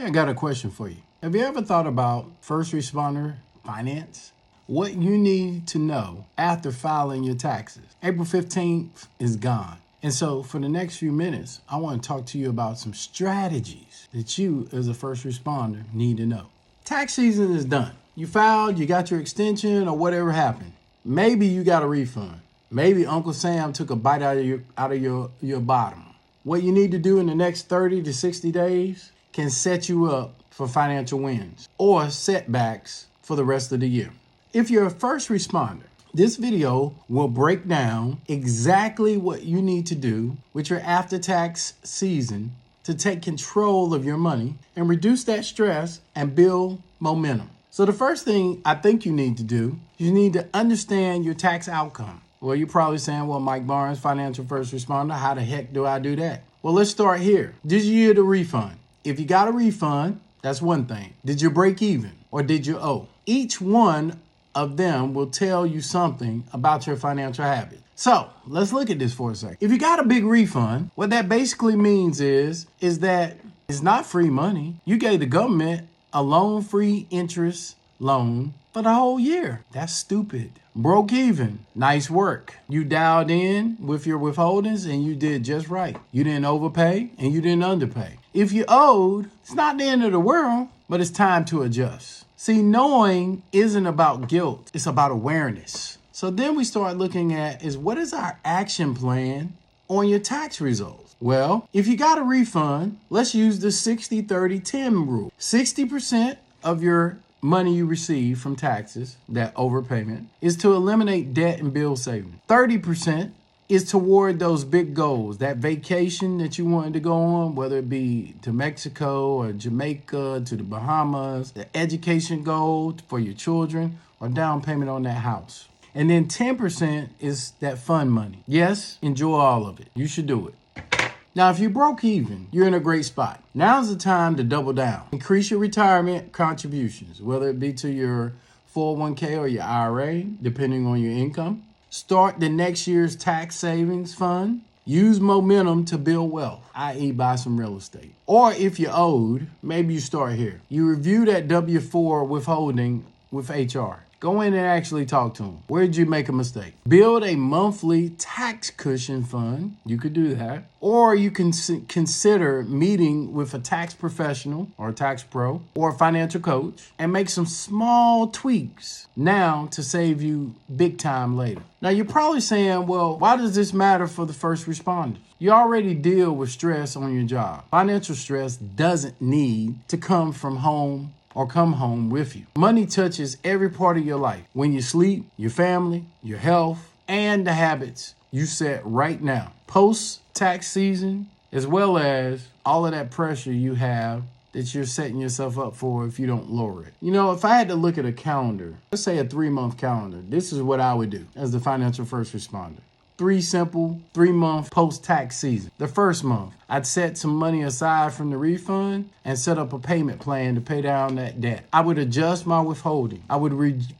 I got a question for you. Have you ever thought about first responder finance? What you need to know after filing your taxes. April 15th is gone. And so for the next few minutes, I want to talk to you about some strategies that you as a first responder need to know. Tax season is done. You filed, you got your extension or whatever happened. Maybe you got a refund. Maybe Uncle Sam took a bite out of your bottom. What you need to do in the next 30 to 60 days can set you up for financial wins or setbacks for the rest of the year. If you're a first responder, this video will break down exactly what you need to do with your after-tax season to take control of your money and reduce that stress and build momentum. So the first thing I think you need to do, you need to understand your tax outcome. Well, you're probably saying, well, Mike Barnes, financial first responder, how the heck do I do that? Well, let's start here. Did you get a refund? If you got a refund, that's one thing. Did you break even or did you owe? Each one of them will tell you something about your financial habits. So let's look at this for a second. If you got a big refund, what that basically means is that it's not free money. You gave the government a loan-free interest loan for the whole year. That's stupid. Broke even. Nice work. You dialed in with your withholdings and you did just right. You didn't overpay and you didn't underpay. If you owed, it's not the end of the world, but it's time to adjust. See, knowing isn't about guilt. It's about awareness. So then we start looking at is what is our action plan on your tax results? Well, if you got a refund, let's use the 60-30-10 rule. 60% of your money you receive from taxes, that overpayment, is to eliminate debt and bill savings. 30% is toward those big goals, that vacation that you wanted to go on, whether it be to Mexico or Jamaica, to the Bahamas, the education goal for your children, or down payment on that house. And then 10% is that fun money. Yes, enjoy all of it. You should do it. Now, if you broke even, you're in a great spot. Now's the time to double down. Increase your retirement contributions, whether it be to your 401k or your IRA, depending on your income. Start the next year's tax savings fund. Use momentum to build wealth, i.e. buy some real estate. Or if you're owed, maybe you start here. You review that W-4 withholding with HR. Go in and actually talk to them. Where did you make a mistake? Build a monthly tax cushion fund. You could do that. Or you can consider meeting with a tax professional or a tax pro or a financial coach and make some small tweaks now to save you big time later. Now, you're probably saying, well, why does this matter for the first responders? You already deal with stress on your job. Financial stress doesn't need to come from home or come home with you. Money touches every part of your life. When you sleep, your family, your health, and the habits you set right now. Post-tax season, as well as all of that pressure you have that you're setting yourself up for if you don't lower it. You know, if I had to look at a calendar, let's say a 3-month calendar, this is what I would do as the financial first responder. 3 simple 3-month post-tax season. The first month, I'd set some money aside from the refund and set up a payment plan to pay down that debt. I would adjust my withholding. I would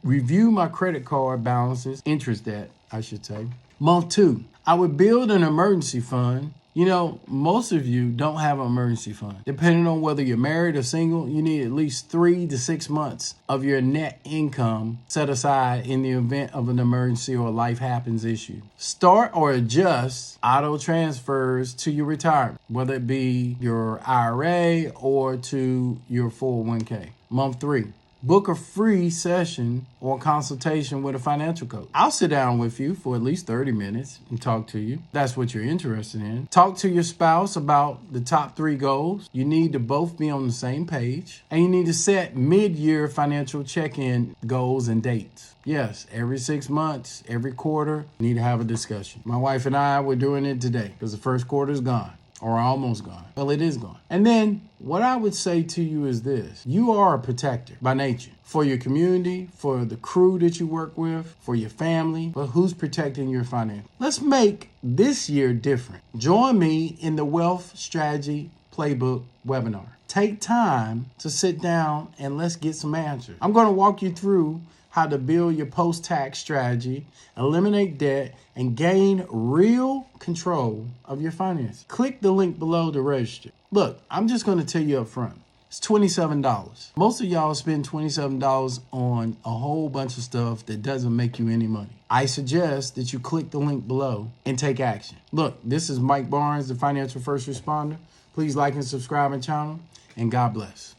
review my credit card balances, interest debt, I should say. Month 2, I would build an emergency fund. You know, most of you don't have an emergency fund. Depending on whether you're married or single, you need at least 3 to 6 months of your net income set aside in the event of an emergency or life happens issue. Start or adjust auto transfers to your retirement, whether it be your IRA or to your 401k. Month 3. Book a free session or consultation with a financial coach. I'll sit down with you for at least 30 minutes and talk to you. That's what you're interested in. Talk to your spouse about the top 3 goals. You need to both be on the same page. And you need to set mid-year financial check-in goals and dates. Yes, every 6 months, every quarter, you need to have a discussion. My wife and I, we're doing it today because the first quarter is gone. Or almost gone. Well, it is gone. And then what I would say to you is this. You are a protector by nature. For your community, for the crew that you work with, for your family, but who's protecting your finances? Let's make this year different. Join me in the Wealth Strategy Playbook webinar. Take time to sit down and let's get some answers. I'm going to walk you through how to build your post-tax strategy, eliminate debt, and gain real control of your finances. Click the link below to register. Look, I'm just going to tell you up front. It's $27. Most of y'all spend $27 on a whole bunch of stuff that doesn't make you any money. I suggest that you click the link below and take action. Look, this is Mike Barnes, the Financial First Responder. Please like and subscribe my channel, and God bless.